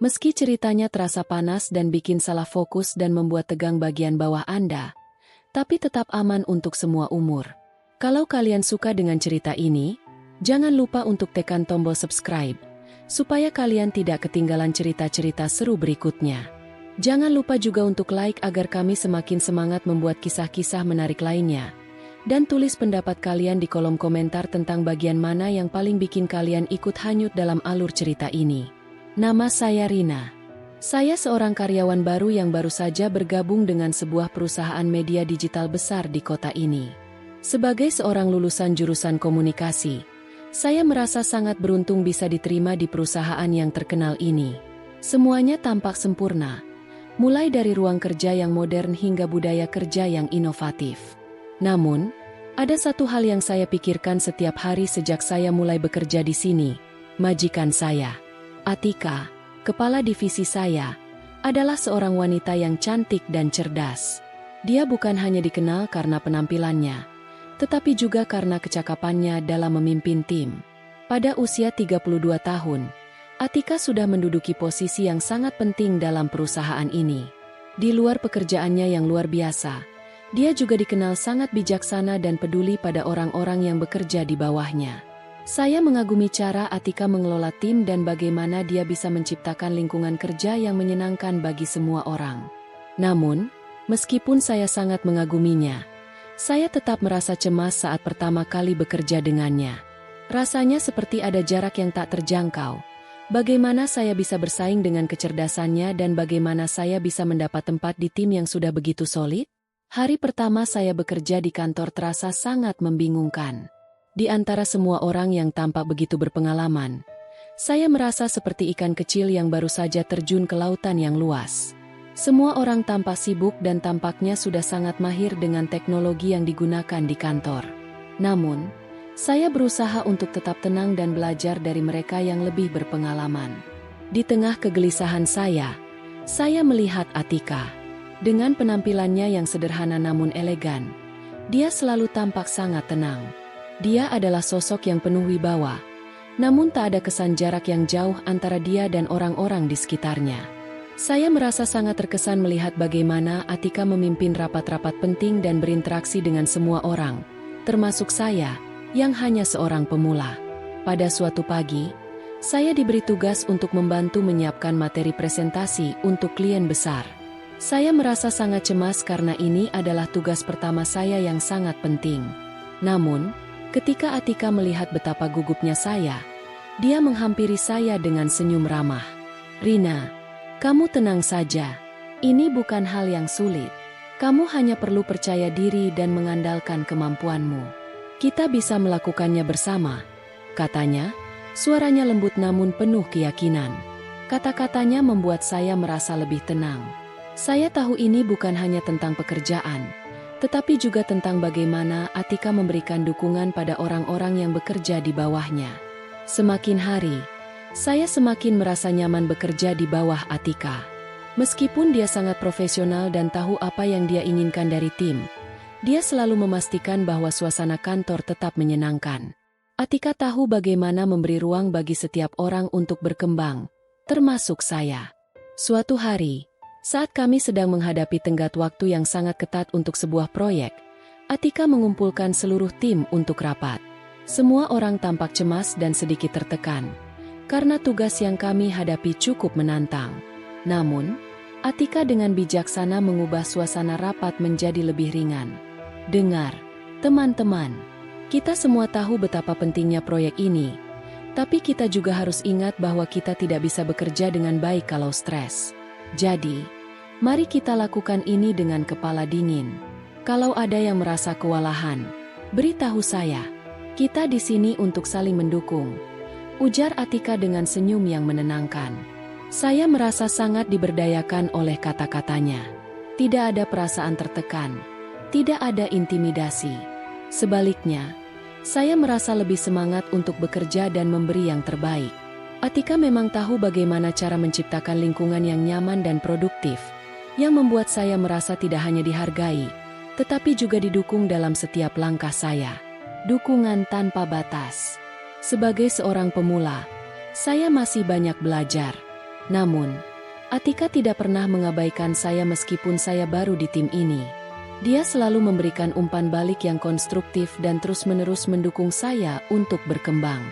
Meski ceritanya terasa panas dan bikin salah fokus dan membuat tegang bagian bawah Anda, tapi tetap aman untuk semua umur. Kalau kalian suka dengan cerita ini, jangan lupa untuk tekan tombol subscribe, supaya kalian tidak ketinggalan cerita-cerita seru berikutnya. Jangan lupa juga untuk like agar kami semakin semangat membuat kisah-kisah menarik lainnya. Dan tulis pendapat kalian di kolom komentar tentang bagian mana yang paling bikin kalian ikut hanyut dalam alur cerita ini. Nama saya Rina. Saya seorang karyawan baru yang baru saja bergabung dengan sebuah perusahaan media digital besar di kota ini. Sebagai seorang lulusan jurusan komunikasi, saya merasa sangat beruntung bisa diterima di perusahaan yang terkenal ini. Semuanya tampak sempurna, mulai dari ruang kerja yang modern hingga budaya kerja yang inovatif. Namun, ada satu hal yang saya pikirkan setiap hari sejak saya mulai bekerja di sini. Majikan saya, Atika, kepala divisi saya, adalah seorang wanita yang cantik dan cerdas. Dia bukan hanya dikenal karena penampilannya, tetapi juga karena kecakapannya dalam memimpin tim. Pada usia 32 tahun, Atika sudah menduduki posisi yang sangat penting dalam perusahaan ini. Di luar pekerjaannya yang luar biasa, dia juga dikenal sangat bijaksana dan peduli pada orang-orang yang bekerja di bawahnya. Saya mengagumi cara Atika mengelola tim dan bagaimana dia bisa menciptakan lingkungan kerja yang menyenangkan bagi semua orang. Namun, meskipun saya sangat mengaguminya, saya tetap merasa cemas saat pertama kali bekerja dengannya. Rasanya seperti ada jarak yang tak terjangkau. Bagaimana saya bisa bersaing dengan kecerdasannya dan bagaimana saya bisa mendapat tempat di tim yang sudah begitu solid? Hari pertama saya bekerja di kantor terasa sangat membingungkan. Di antara semua orang yang tampak begitu berpengalaman, saya merasa seperti ikan kecil yang baru saja terjun ke lautan yang luas. Semua orang tampak sibuk dan tampaknya sudah sangat mahir dengan teknologi yang digunakan di kantor. Namun, saya berusaha untuk tetap tenang dan belajar dari mereka yang lebih berpengalaman. Di tengah kegelisahan saya melihat Atika. Dengan penampilannya yang sederhana namun elegan, dia selalu tampak sangat tenang. Dia adalah sosok yang penuh wibawa, namun tak ada kesan jarak yang jauh antara dia dan orang-orang di sekitarnya. Saya merasa sangat terkesan melihat bagaimana Atika memimpin rapat-rapat penting dan berinteraksi dengan semua orang, termasuk saya, yang hanya seorang pemula. Pada suatu pagi, saya diberi tugas untuk membantu menyiapkan materi presentasi untuk klien besar. Saya merasa sangat cemas karena ini adalah tugas pertama saya yang sangat penting. Namun, ketika Atika melihat betapa gugupnya saya, dia menghampiri saya dengan senyum ramah. "Rina, kamu tenang saja. Ini bukan hal yang sulit. Kamu hanya perlu percaya diri dan mengandalkan kemampuanmu. Kita bisa melakukannya bersama," katanya. Suaranya lembut namun penuh keyakinan. Kata-katanya membuat saya merasa lebih tenang. Saya tahu ini bukan hanya tentang pekerjaan, tetapi juga tentang bagaimana Atika memberikan dukungan pada orang-orang yang bekerja di bawahnya. Semakin hari, saya semakin merasa nyaman bekerja di bawah Atika. Meskipun dia sangat profesional dan tahu apa yang dia inginkan dari tim, dia selalu memastikan bahwa suasana kantor tetap menyenangkan. Atika tahu bagaimana memberi ruang bagi setiap orang untuk berkembang, termasuk saya. Suatu hari, saat kami sedang menghadapi tenggat waktu yang sangat ketat untuk sebuah proyek, Atika mengumpulkan seluruh tim untuk rapat. Semua orang tampak cemas dan sedikit tertekan, karena tugas yang kami hadapi cukup menantang. Namun, Atika dengan bijaksana mengubah suasana rapat menjadi lebih ringan. "Dengar, teman-teman, kita semua tahu betapa pentingnya proyek ini, tapi kita juga harus ingat bahwa kita tidak bisa bekerja dengan baik kalau stres. Jadi, mari kita lakukan ini dengan kepala dingin. Kalau ada yang merasa kewalahan, beritahu saya. Kita di sini untuk saling mendukung," ujar Atika dengan senyum yang menenangkan. Saya merasa sangat diberdayakan oleh kata-katanya. Tidak ada perasaan tertekan, tidak ada intimidasi. Sebaliknya, saya merasa lebih semangat untuk bekerja dan memberi yang terbaik. Atika memang tahu bagaimana cara menciptakan lingkungan yang nyaman dan produktif, yang membuat saya merasa tidak hanya dihargai, tetapi juga didukung dalam setiap langkah saya. Dukungan tanpa batas. Sebagai seorang pemula, saya masih banyak belajar. Namun, Atika tidak pernah mengabaikan saya meskipun saya baru di tim ini. Dia selalu memberikan umpan balik yang konstruktif dan terus-menerus mendukung saya untuk berkembang.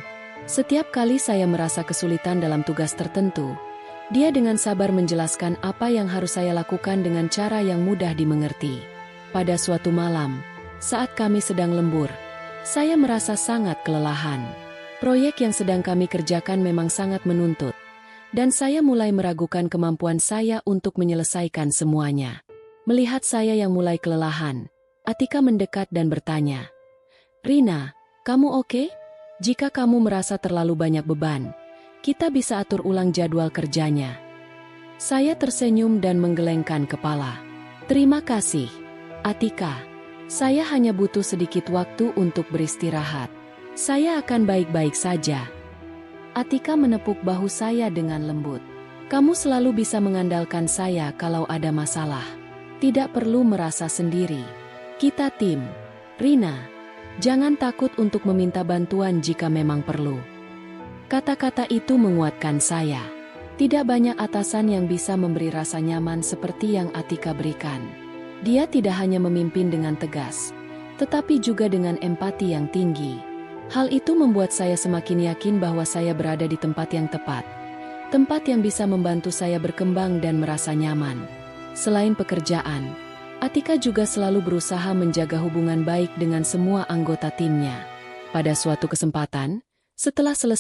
Setiap kali saya merasa kesulitan dalam tugas tertentu, dia dengan sabar menjelaskan apa yang harus saya lakukan dengan cara yang mudah dimengerti. Pada suatu malam, saat kami sedang lembur, saya merasa sangat kelelahan. Proyek yang sedang kami kerjakan memang sangat menuntut, dan saya mulai meragukan kemampuan saya untuk menyelesaikan semuanya. Melihat saya yang mulai kelelahan, Atika mendekat dan bertanya, "Rina, kamu oke? Jika kamu merasa terlalu banyak beban, kita bisa atur ulang jadwal kerjanya." Saya tersenyum dan menggelengkan kepala. "Terima kasih, Atika. Saya hanya butuh sedikit waktu untuk beristirahat. Saya akan baik-baik saja." Atika menepuk bahu saya dengan lembut. "Kamu selalu bisa mengandalkan saya kalau ada masalah. Tidak perlu merasa sendiri. Kita tim. Rina, jangan takut untuk meminta bantuan jika memang perlu." Kata-kata itu menguatkan saya. Tidak banyak atasan yang bisa memberi rasa nyaman seperti yang Atika berikan. Dia tidak hanya memimpin dengan tegas, tetapi juga dengan empati yang tinggi. Hal itu membuat saya semakin yakin bahwa saya berada di tempat yang tepat. Tempat yang bisa membantu saya berkembang dan merasa nyaman. Selain pekerjaan, Atika juga selalu berusaha menjaga hubungan baik dengan semua anggota timnya. Pada suatu kesempatan, setelah selesai